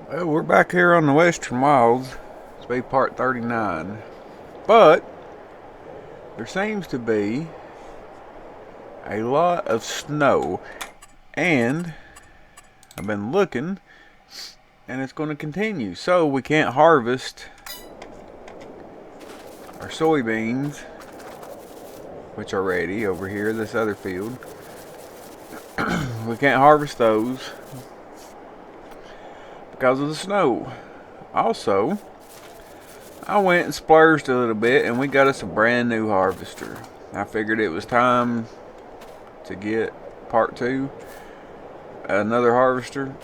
Well, we're back here on the Western Wilds. It's be part 39. But there seems to be a lot of snow. And I've been looking, and it's going to continue. So we can't harvest our soybeans, which are ready over here, this other field. We can't harvest those because of the snow. Also, I went and splurged a little bit and we got us a brand new harvester. I figured it was time to get part two, another harvester.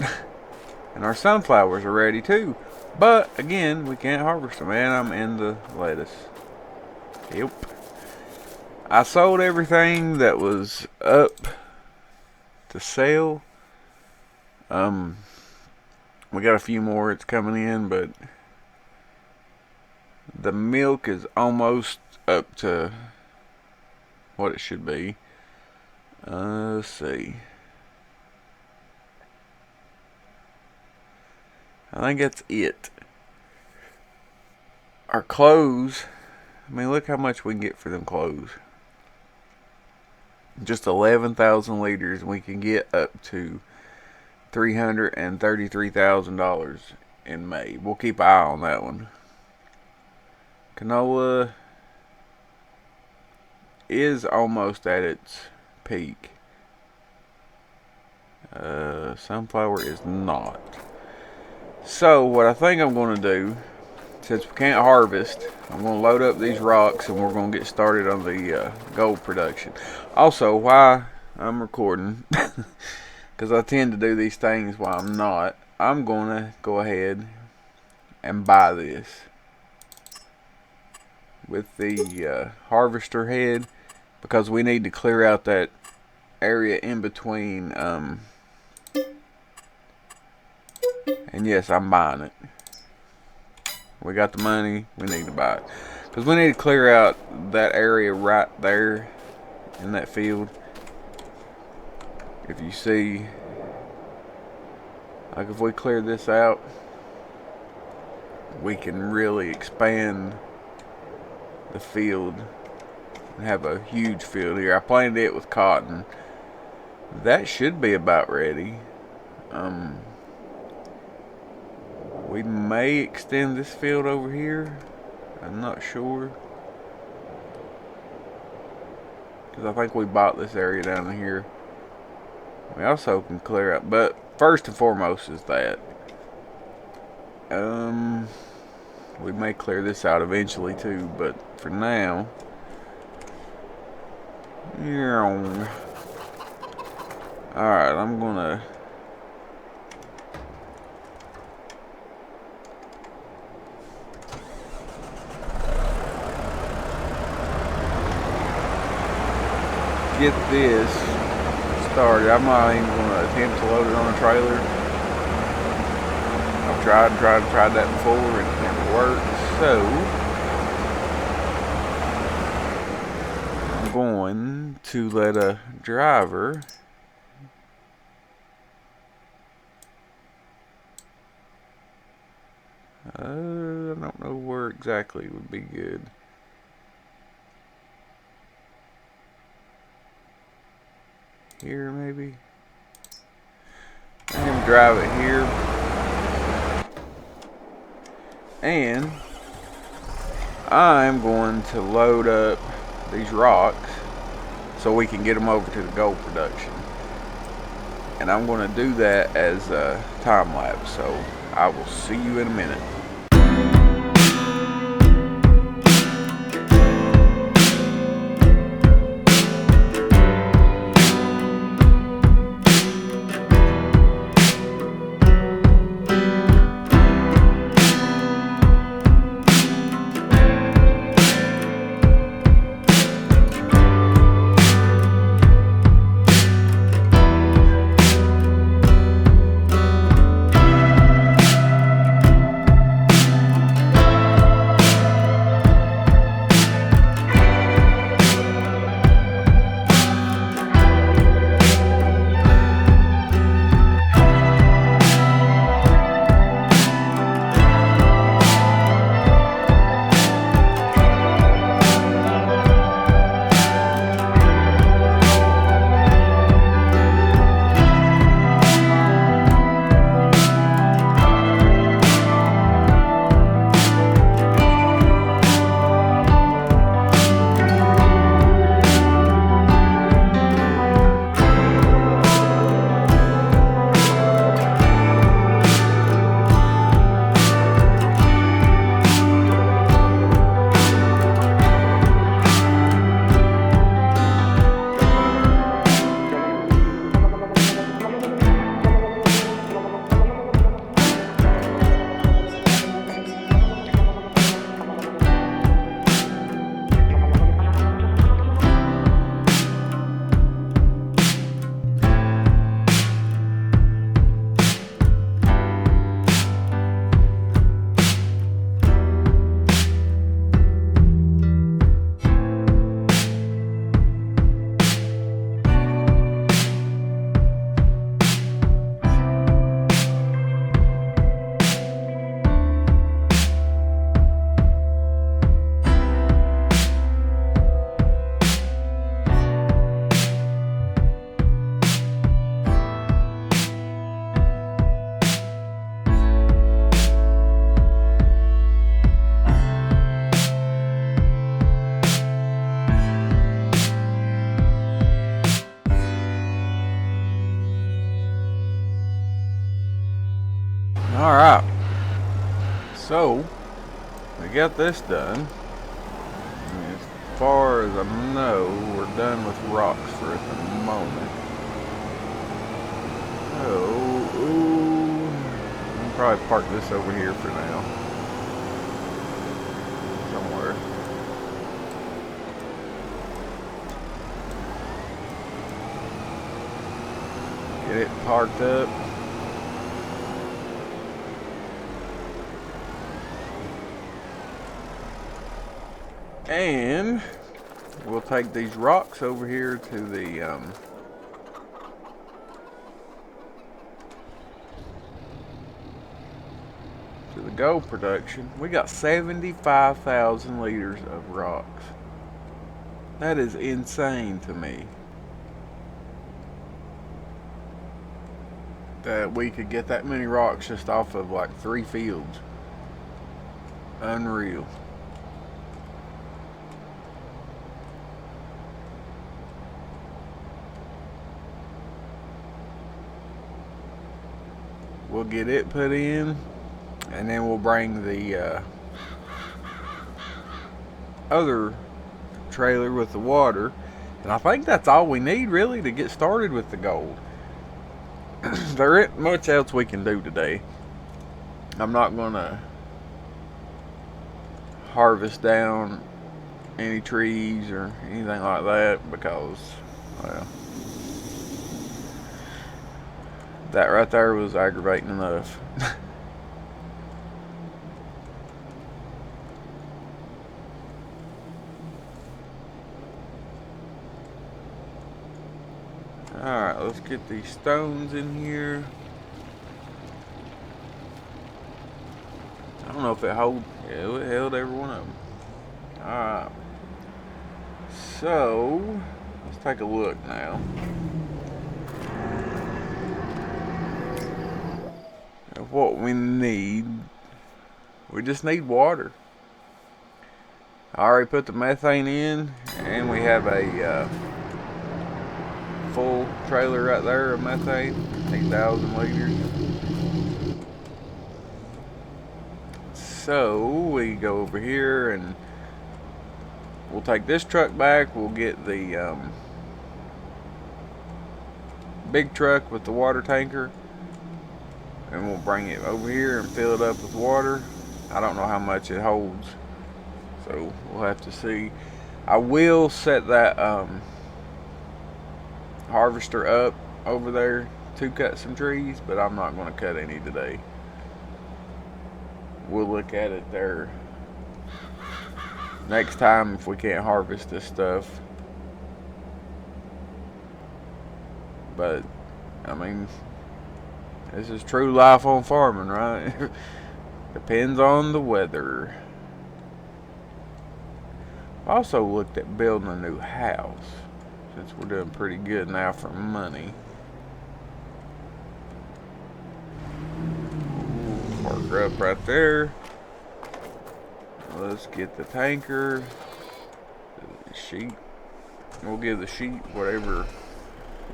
And our sunflowers are ready too. But again, we can't harvest them, and I'm in the lettuce. Yep. I sold everything that was up to sell. We got a few more it's coming in, but the milk is almost up to what it should be. Let's see. I think that's it. Our clothes, I mean, look how much we can get for them clothes. Just 11,000 liters, and we can get up to $333,000 in May. We'll keep an eye on that one. Canola is almost at its peak. Sunflower is not. So what I think I'm going to do, since we can't harvest, I'm going to load up these rocks and we're going to get started on the gold production. Also, why I'm recording, because I tend to do these things while I'm not, I'm going to go ahead and buy this with the harvester head, because we need to clear out that area in between. And yes, I'm buying it. We got the money, we need to buy it, because we need to clear out that area right there in that field. If you see, like if we clear this out, we can really expand the field and have a huge field here. I planted it with cotton. That should be about ready. We may extend this field over here. I'm not sure, because I think we bought this area down here. We also can clear out, but first and foremost is that. We may clear this out eventually too, but for now, alright, I'm gonna get this started. I'm not even going to attempt to load it on a trailer. I've tried that before and it never worked. So I'm going to let a driver I don't know where exactly would be good. Here maybe. Let him drive it here. And I'm going to load up these rocks so we can get them over to the gold production. And I'm going to do that as a time lapse. So I will see you in a minute. Alright. So, we got this done. As far as I know, we're done with rocks for the moment. Oh, ooh. I'll probably park this over here for now. Somewhere. Get it parked up. And we'll take these rocks over here to the gold production. We got 75,000 liters of rocks. That is insane to me. That we could get that many rocks just off of like 3 fields. Unreal. We'll get it put in, and then we'll bring the other trailer with the water, and I think that's all we need really to get started with the gold. There ain't much else we can do today. I'm not gonna harvest down any trees or anything like that because, well, that right there was aggravating enough. Alright, let's get these stones in here. I don't know if it held. Yeah, it held every one of them. Alright. So, let's take a look now. Of what we need. We just need water. I already put the methane in, and we have a full trailer right there of methane, 8,000 liters. So we go over here and we'll take this truck back. We'll get the big truck with the water tanker, and we'll bring it over here and fill it up with water. I don't know how much it holds, so we'll have to see. I will set that harvester up over there to cut some trees, but I'm not going to cut any today. We'll look at it there next time if we can't harvest this stuff. But I mean, this is true life on farming, right? Depends on the weather. I also looked at building a new house, since we're doing pretty good now for money. Park up right there. Let's get the tanker, the sheep. We'll give the sheep whatever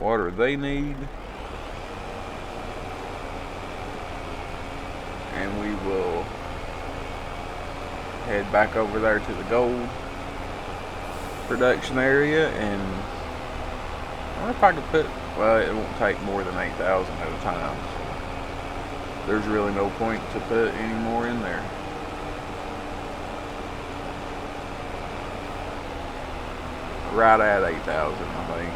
water they need. And we will head back over there to the gold production area, and I wonder if I could put, well, it won't take more than 8,000 at a time, so there's really no point to put any more in there. Right at 8,000, I think.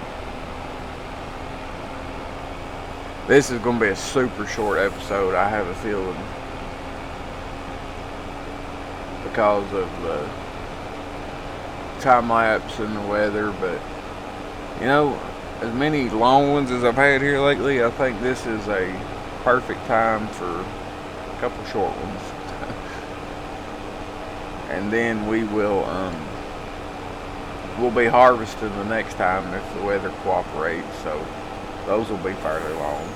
This is going to be a super short episode, I have a feeling, because of the time lapse and the weather. But you know, as many long ones as I've had here lately, I think this is a perfect time for a couple short ones. And then we will we'll be harvesting the next time if the weather cooperates, so those will be fairly long.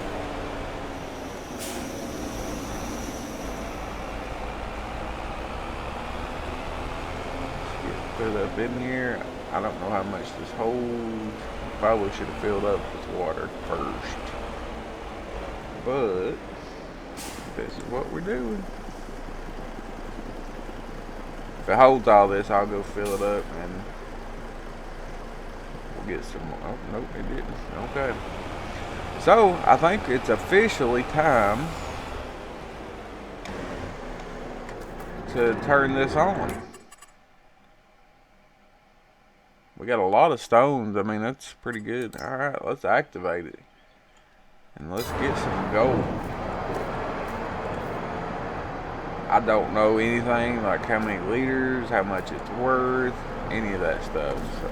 Put it up in here. I don't know how much this holds. Probably should have filled up with water first, but this is what we're doing. If it holds all this, I'll go fill it up and we'll get some more. Oh, nope, it didn't. Okay. So, I think it's officially time to turn this on. We got a lot of stones. I mean, that's pretty good. Alright, let's activate it. And let's get some gold. I don't know anything, like how many liters, how much it's worth, any of that stuff. So,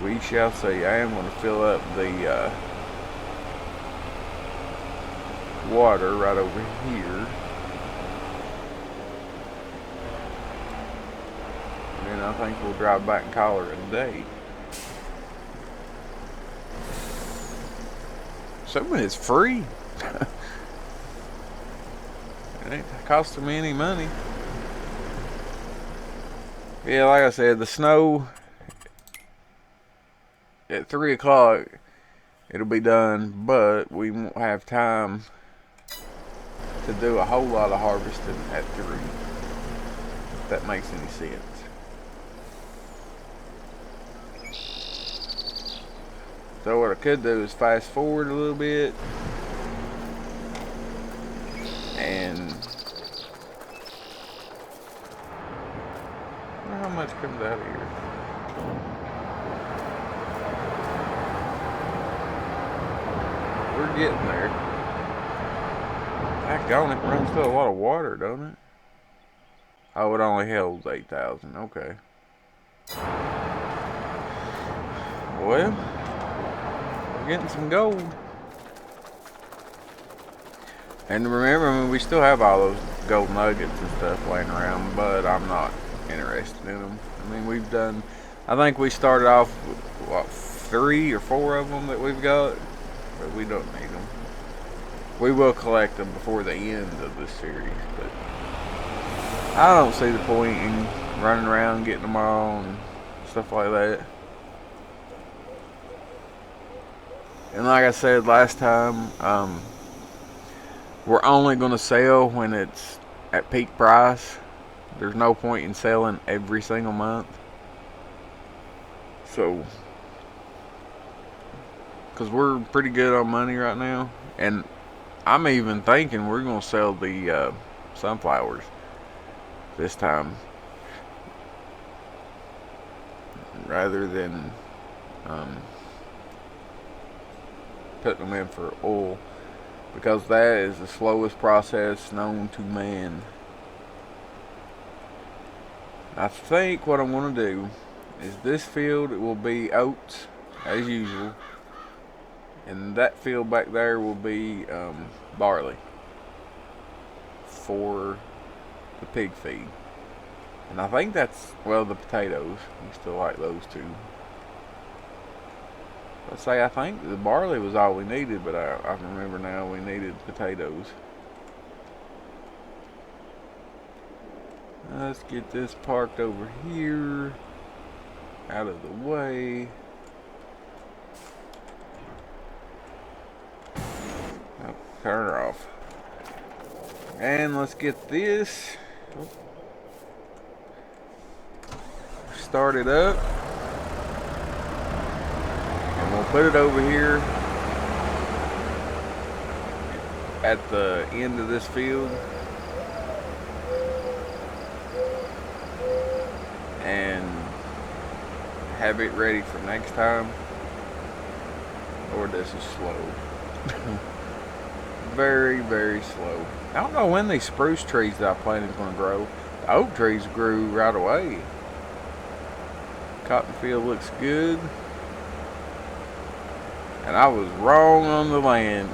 we shall see. I am going to fill up the water right over here. And I think we'll drive back and call her a day. Some of it's free. It ain't costing me any money. Yeah, like I said, the snow at 3 o'clock it'll be done, but we won't have time to do a whole lot of harvesting at 3. If that makes any sense. So what I could do is fast forward a little bit and I wonder how much comes out of here. We're getting there. Daggone, it runs through a lot of water, don't it? Oh, it only holds 8,000. Okay. Well, we're getting some gold. And remember, we still have all those gold nuggets and stuff laying around, but I'm not interested in them. I mean, we've done, I think we started off with, what, 3 or 4 of them that we've got, but we don't need them. We will collect them before the end of this series, but I don't see the point in running around getting them all and stuff like that. And like I said last time, we're only going to sell when it's at peak price. There's no point in selling every single month. So, because we're pretty good on money right now. And I'm even thinking we're going to sell the sunflowers this time. Rather than putting them in for oil. Because that is the slowest process known to man. I think what I'm going to do is this field, it will be oats as usual, and that field back there will be barley for the pig feed. And I think that's, well, the potatoes, we still like those too. Let's say I think the barley was all we needed, but I remember now we needed potatoes. Let's get this parked over here, out of the way. Oh, turn her off. And let's get this started up. And we'll put it over here at the end of this field. And have it ready for next time. Lord, this is slow. Very, very slow. I don't know when these spruce trees that I planted is going to grow. The oak trees grew right away. Cotton field looks good. And I was wrong on the land.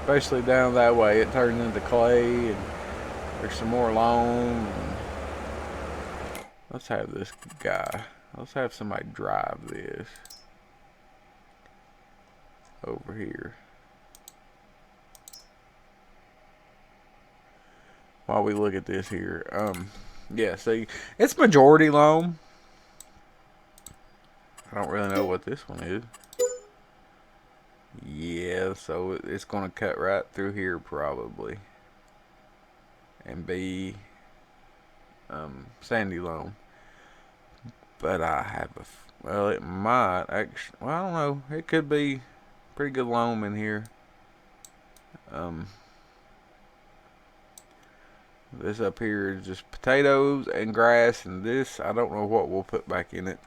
Especially down that way. It turned into clay and there's some more loam. Let's have this guy. Let's have somebody drive this over here. While we look at this here. Yeah, see, it's majority loam. I don't really know what this one is. Yeah, so it's gonna cut right through here probably, and be sandy loam. But I have well, it might actually. Well, I don't know. It could be pretty good loam in here. Um, this up here is just potatoes and grass, and this I don't know what we'll put back in it.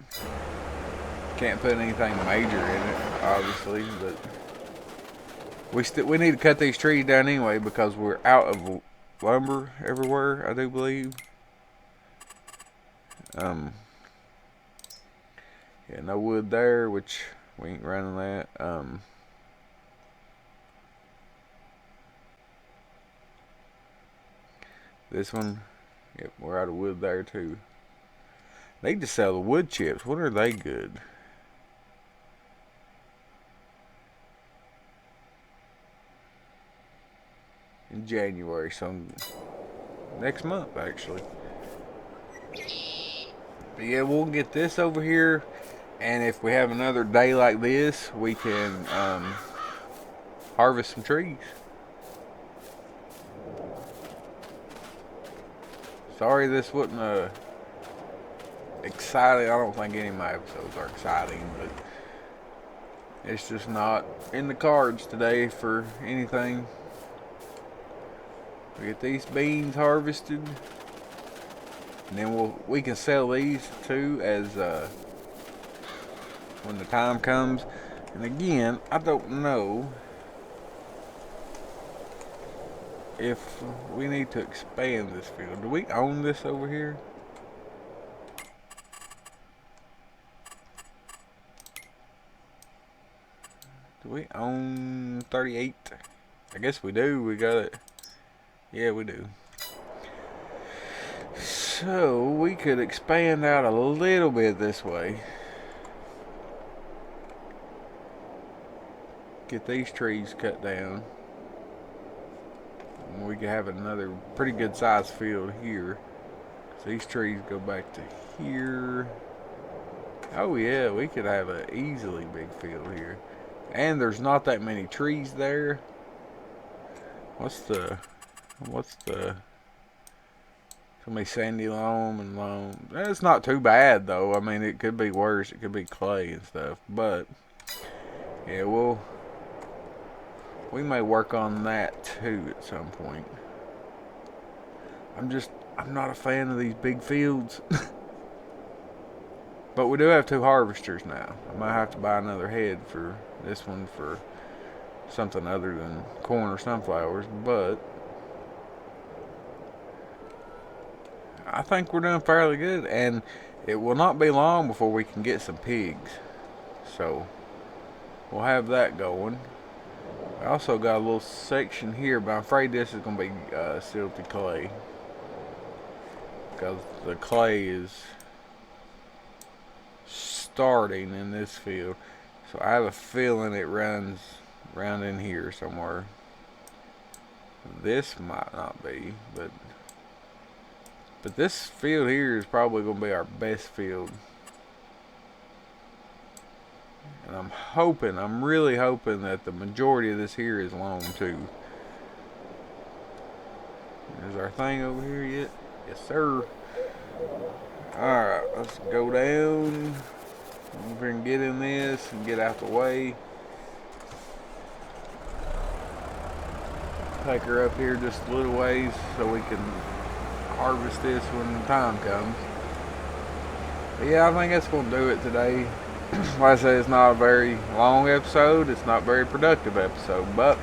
Can't put anything major in it, obviously, but we need to cut these trees down anyway because we're out of lumber everywhere, I do believe. Yeah, no wood there, which we ain't running that. This one, yep, we're out of wood there too. Need to sell the wood chips. When are they good? In January, so next month actually. But yeah, we'll get this over here, and if we have another day like this, we can harvest some trees. Sorry this wasn't exciting. I don't think any of my episodes are exciting, but it's just not in the cards today for anything. We get these beans harvested, and then we can sell these too as when the time comes. And again, I don't know if we need to expand this field. Do we own this over here? Do we own 38? I guess we do. We got it. Yeah, we do. So we could expand out a little bit this way. Get these trees cut down. And we could have another pretty good sized field here. So these trees go back to here. Oh yeah, we could have an easily big field here. And there's not that many trees there. What's the somebody sandy loam and loam? It's not too bad though. I mean, it could be worse. It could be clay and stuff. But yeah, we may work on that too at some point. I'm not a fan of these big fields. But we do have 2 harvesters now. I might have to buy another head for this one for something other than corn or sunflowers, but I think we're doing fairly good, and it will not be long before we can get some pigs. So we'll have that going. I also got a little section here, but I'm afraid this is going to be silty clay because the clay is starting in this field. So I have a feeling it runs around in here somewhere. This might not be, but this field here is probably going to be our best field. And I'm really hoping that the majority of this here is loam too. Is our thing over here yet? Yes, sir. Alright, let's go down. We can get in this and get out the way. Take her up here just a little ways so we can harvest this when the time comes. But yeah, I think that's going to do it today. Like I say, it's not a very long episode. It's not a very productive episode. But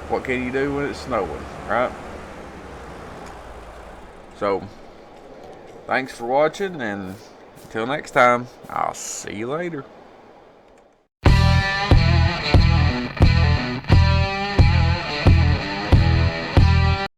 what can you do when it's snowing, right? So, thanks for watching, and until next time, I'll see you later.